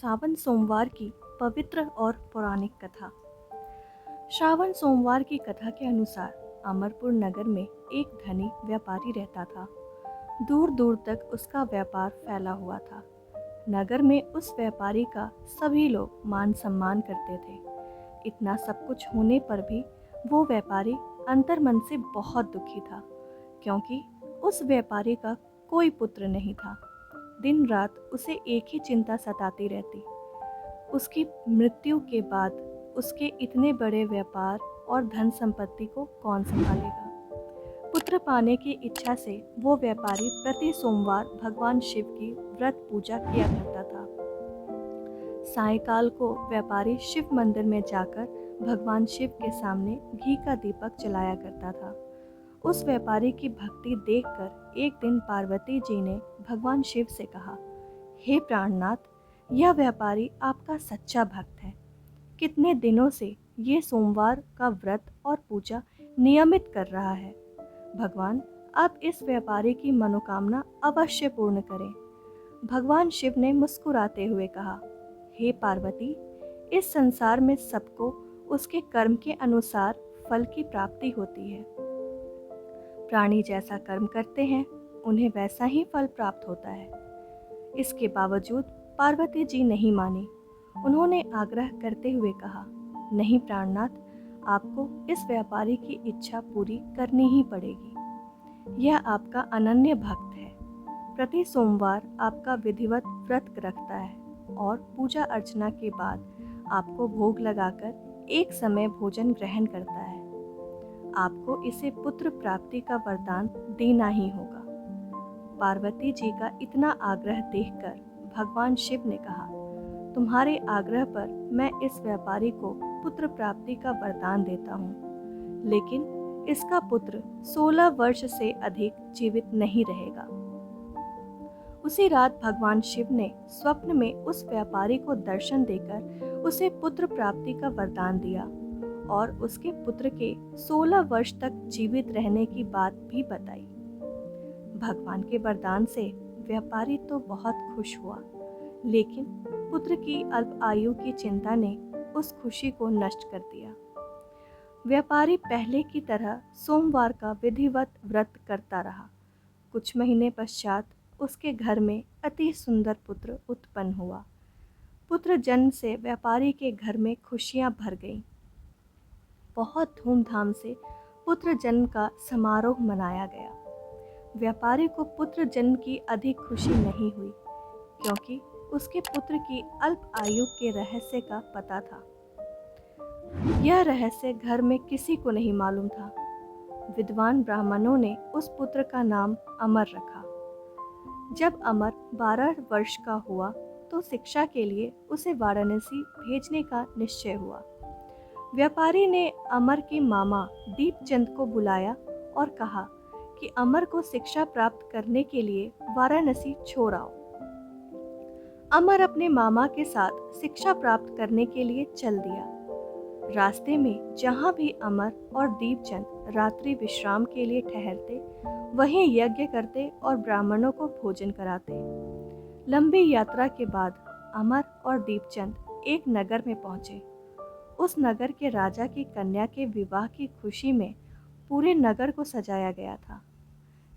सावन सोमवार की पवित्र और पौराणिक कथा। श्रावण सोमवार की कथा के अनुसार अमरपुर नगर में एक धनी व्यापारी रहता था। दूर दूर तक उसका व्यापार फैला हुआ था। नगर में उस व्यापारी का सभी लोग मान सम्मान करते थे। इतना सब कुछ होने पर भी वो व्यापारी अंतर्मन से बहुत दुखी था, क्योंकि उस व्यापारी का कोई पुत्र नहीं था। दिन रात उसे एक ही चिंता सताती रहती, उसकी मृत्यु के बाद उसके इतने बड़े व्यापार और धन संपत्ति को कौन संभालेगा। पुत्र पाने की इच्छा से वो व्यापारी प्रति सोमवार भगवान शिव की व्रत पूजा किया करता था। सायंकाल को व्यापारी शिव मंदिर में जाकर भगवान शिव के सामने घी का दीपक जलाया करता था। उस व्यापारी की भक्ति देखकर एक दिन पार्वती जी ने भगवान शिव से कहा, हे प्राणनाथ, यह व्यापारी आपका सच्चा भक्त है। कितने दिनों से ये सोमवार का व्रत और पूजा नियमित कर रहा है। भगवान, आप इस व्यापारी की मनोकामना अवश्य पूर्ण करें। भगवान शिव ने मुस्कुराते हुए कहा, हे पार्वती, इस संसार में सबको उसके कर्म के अनुसार फल की प्राप्ति होती है। प्राणी जैसा कर्म करते हैं उन्हें वैसा ही फल प्राप्त होता है। इसके बावजूद पार्वती जी नहीं मानी। उन्होंने आग्रह करते हुए कहा, नहीं प्राणनाथ, आपको इस व्यापारी की इच्छा पूरी करनी ही पड़ेगी। यह आपका अनन्य भक्त है। प्रति सोमवार आपका विधिवत व्रत रखता है और पूजा अर्चना के बाद आपको भोग लगाकर एक समय भोजन ग्रहण करता है। आपको इसे पुत्र प्राप्ति का वरदान देना ही होगा। पार्वती जी का इतना आग्रह देखकर भगवान शिव ने कहा, तुम्हारे आग्रह पर मैं इस व्यापारी को पुत्र प्राप्ति का वरदान देता हूँ, लेकिन इसका पुत्र 16 वर्ष से अधिक जीवित नहीं रहेगा। उसी रात भगवान शिव ने स्वप्न में उस व्यापारी को दर्शन देकर उसे पुत्र प्राप्ति का वरदान दिया और उसके पुत्र के 16 वर्ष तक जीवित रहने की बात भी बताई। भगवान के वरदान से व्यापारी तो बहुत खुश हुआ, लेकिन पुत्र की अल्प आयु की चिंता ने उस खुशी को नष्ट कर दिया। व्यापारी पहले की तरह सोमवार का विधिवत व्रत करता रहा। कुछ महीने पश्चात उसके घर में अति सुंदर पुत्र उत्पन्न हुआ। पुत्र जन्म से व्यापारी के घर में खुशियां भर गईं। बहुत धूमधाम से पुत्र जन्म का समारोह मनाया गया। व्यापारी को पुत्र जन्म की अधिक खुशी नहीं हुई, क्योंकि उसके पुत्र की अल्प आयु के रहस्य का पता था। यह रहस्य घर में किसी को नहीं मालूम था। विद्वान ब्राह्मणों ने उस पुत्र का नाम अमर रखा। जब अमर 12 वर्ष का हुआ तो शिक्षा के लिए उसे वाराणसी भेजने का निश्चय हुआ। व्यापारी ने अमर के मामा दीपचंद को बुलाया और कहा कि अमर को शिक्षा प्राप्त करने के लिए वाराणसी छोड़ आओ। अमर अपने मामा के साथ शिक्षा प्राप्त करने के लिए चल दिया। रास्ते में जहाँ भी अमर और दीपचंद रात्रि विश्राम के लिए ठहरते, वहीं यज्ञ करते और ब्राह्मणों को भोजन कराते। लंबी यात्रा के बाद अमर और दीपचंद एक नगर में पहुंचे। उस नगर के राजा की कन्या के विवाह की खुशी में पूरे नगर को सजाया गया था।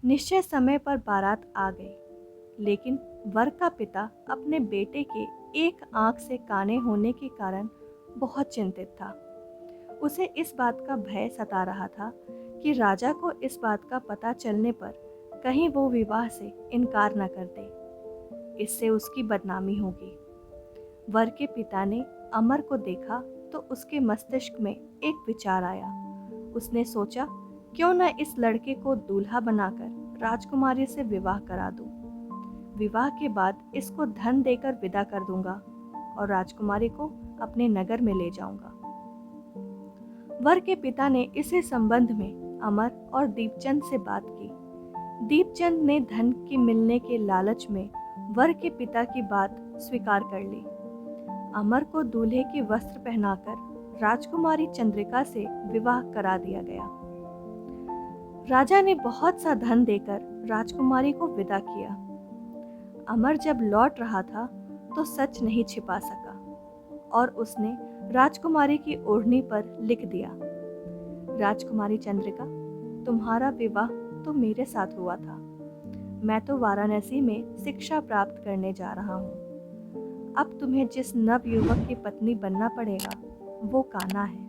निश्चय समय पर बारात आ गई, लेकिन वर का पिता अपने बेटे के एक आंख से काने होने के कारण बहुत चिंतित था। उसे इस बात का भय सता रहा था कि राजा को इस बात का पता चलने पर कहीं वो विवाह से इनकार न कर दे। इससे उसकी बदनामी होगी। वर के पिता ने अमर को देखा तो उसके मस्तिष्क में एक विचार आया। उसने सोचा, क्यों न इस लड़के को दूल्हा बनाकर राजकुमारी से विवाह करा दूं। विवाह के बाद इसको धन देकर विदा कर दूंगा और राजकुमारी को अपने नगर में ले जाऊंगा। वर के पिता ने इसी संबंध में अमर और दीपचंद से बात की। दीपचंद ने धन की मिलने के लालच में वर के पिता की बात स्वीकार कर ली। अमर को दूल्हे के वस्त्र पहनाकर राजकुमारी चंद्रिका से विवाह करा दिया गया। राजा ने बहुत सा धन देकर राजकुमारी को विदा किया। अमर जब लौट रहा था तो सच नहीं छिपा सका और उसने राजकुमारी की ओढ़नी पर लिख दिया, राजकुमारी चंद्रिका, तुम्हारा विवाह तो मेरे साथ हुआ था। मैं तो वाराणसी में शिक्षा प्राप्त करने जा रहा हूँ। अब तुम्हें जिस नव युवक की पत्नी बनना पड़ेगा वो कान्हा है।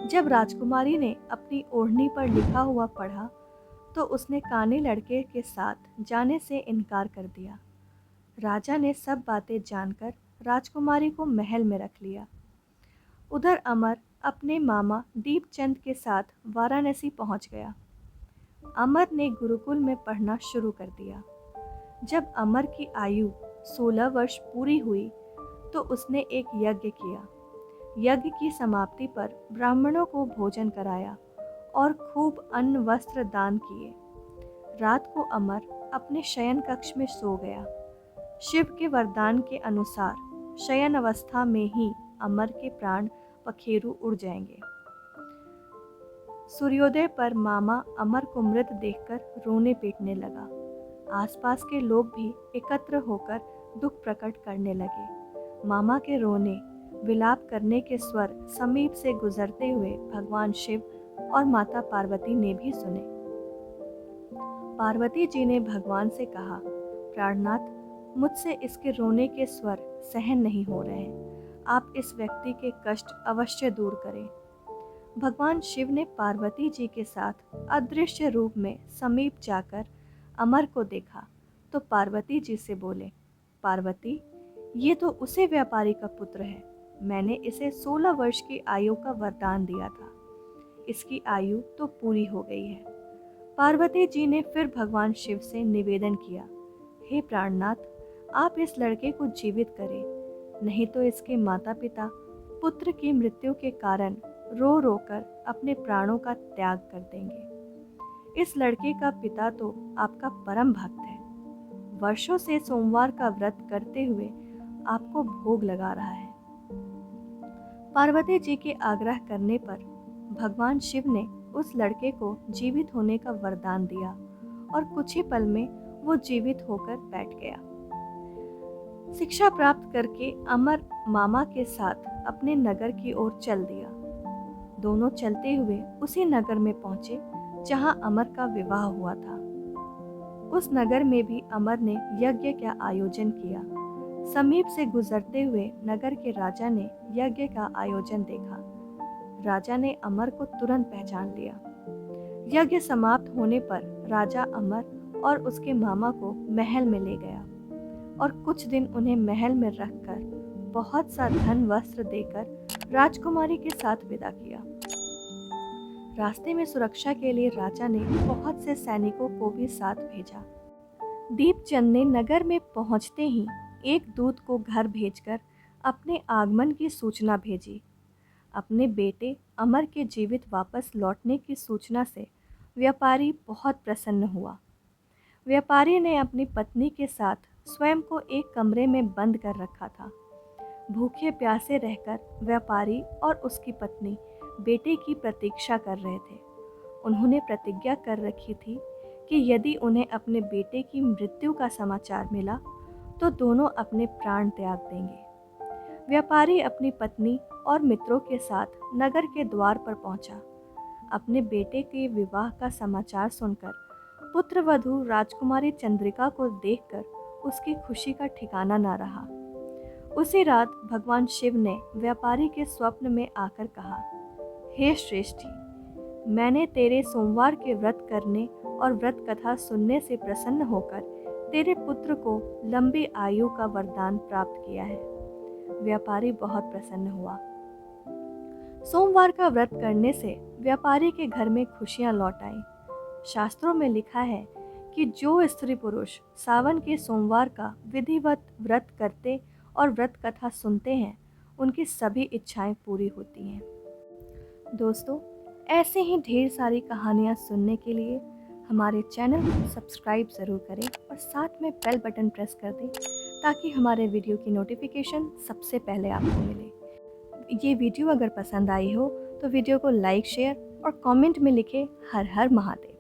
जब राजकुमारी ने अपनी ओढ़नी पर लिखा हुआ पढ़ा तो उसने काने लड़के के साथ जाने से इनकार कर दिया। राजा ने सब बातें जानकर राजकुमारी को महल में रख लिया। उधर अमर अपने मामा दीपचंद के साथ वाराणसी पहुंच गया। अमर ने गुरुकुल में पढ़ना शुरू कर दिया। जब अमर की आयु 16 वर्ष पूरी हुई तो उसने एक यज्ञ किया। यज्ञ की समाप्ति पर ब्राह्मणों को भोजन कराया और खूब अन्न वस्त्र दान किए। रात को अमर अपने शयन कक्ष में सो गया। शिव के वरदान के अनुसार शयन अवस्था में ही अमर के प्राण पखेरु उड़ जाएंगे। सूर्योदय पर मामा अमर को मृत देखकर रोने पीटने लगा। आसपास के लोग भी एकत्र होकर दुख प्रकट करने लगे। मामा के रोने विलाप करने के स्वर समीप से गुजरते हुए भगवान शिव और माता पार्वती ने भी सुने। पार्वती जी ने भगवान से कहा, प्राणनाथ, मुझसे इसके रोने के स्वर सहन नहीं हो रहे हैं। आप इस व्यक्ति के कष्ट अवश्य दूर करें। भगवान शिव ने पार्वती जी के साथ अदृश्य रूप में समीप जाकर अमर को देखा तो पार्वती जी से बोले, पार्वती, ये तो उसी व्यापारी का पुत्र है। मैंने इसे 16 वर्ष की आयु का वरदान दिया था। इसकी आयु तो पूरी हो गई है। पार्वती जी ने फिर भगवान शिव से निवेदन किया, हे प्राणनाथ, आप इस लड़के को जीवित करें, नहीं तो इसके माता पिता पुत्र की मृत्यु के कारण रो रो कर अपने प्राणों का त्याग कर देंगे। इस लड़के का पिता तो आपका परम भक्त है। वर्षों से सोमवार का व्रत करते हुए आपको भोग लगा रहा है। पार्वती जी के आग्रह करने पर भगवान शिव ने उस लड़के को जीवित होने का वरदान दिया और कुछ ही पल में वो जीवित होकर बैठ गया। शिक्षा प्राप्त करके अमर मामा के साथ अपने नगर की ओर चल दिया। दोनों चलते हुए उसी नगर में पहुंचे जहां अमर का विवाह हुआ था। उस नगर में भी अमर ने यज्ञ का आयोजन किया। समीप से गुजरते हुए नगर के राजा ने यज्ञ का आयोजन देखा। राजा ने अमर को तुरंत पहचान लिया। यज्ञ समाप्त होने पर राजा अमर और उसके मामा को महल में ले गया और कुछ दिन उन्हें महल में रखकर बहुत सा धन वस्त्र देकर राजकुमारी के साथ विदा किया। रास्ते में सुरक्षा के लिए राजा ने बहुत से सैनिकों को भी साथ भेजा। दीपचंद ने नगर में पहुंचते ही एक दूत को घर भेजकर अपने आगमन की सूचना भेजी। अपने बेटे अमर के जीवित वापस लौटने की सूचना से व्यापारी बहुत प्रसन्न हुआ। व्यापारी ने अपनी पत्नी के साथ स्वयं को एक कमरे में बंद कर रखा था। भूखे प्यासे रहकर व्यापारी और उसकी पत्नी बेटे की प्रतीक्षा कर रहे थे। उन्होंने प्रतिज्ञा कर रखी थी कि यदि उन्हें अपने बेटे की मृत्यु का समाचार मिला तो दोनों अपने प्राण त्याग देंगे। व्यापारी अपनी पत्नी और मित्रों के साथ नगर के द्वार पर पहुंचा। अपने बेटे के विवाह का समाचार सुनकर पुत्रवधू राजकुमारी चंद्रिका को देखकर उसकी खुशी का ठिकाना न रहा। उसी रात भगवान शिव ने व्यापारी के स्वप्न में आकर कहा, हे श्रेष्ठी, मैंने तेरे सोमवार के व्रत करने और व्रत कथा सुनने से प्रसन्न होकर तेरे पुत्र को लंबी आयु का वरदान प्राप्त किया है। व्यापारी बहुत प्रसन्न हुआ। सोमवार का व्रत करने से व्यापारी के घर में खुशियां लौट आईं। शास्त्रों में लिखा है कि जो स्त्री पुरुष सावन के सोमवार का विधिवत व्रत करते और व्रत कथा सुनते हैं, उनकी सभी इच्छाएं पूरी होती हैं। दोस्तों, ऐसे ही ढेर सारी कहानियाँ सुनने के लिए हमारे चैनल को सब्सक्राइब ज़रूर करें और साथ में बेल बटन प्रेस कर दें ताकि हमारे वीडियो की नोटिफिकेशन सबसे पहले आपको मिले। ये वीडियो अगर पसंद आई हो तो वीडियो को लाइक, शेयर और कमेंट में लिखें हर हर महादेव।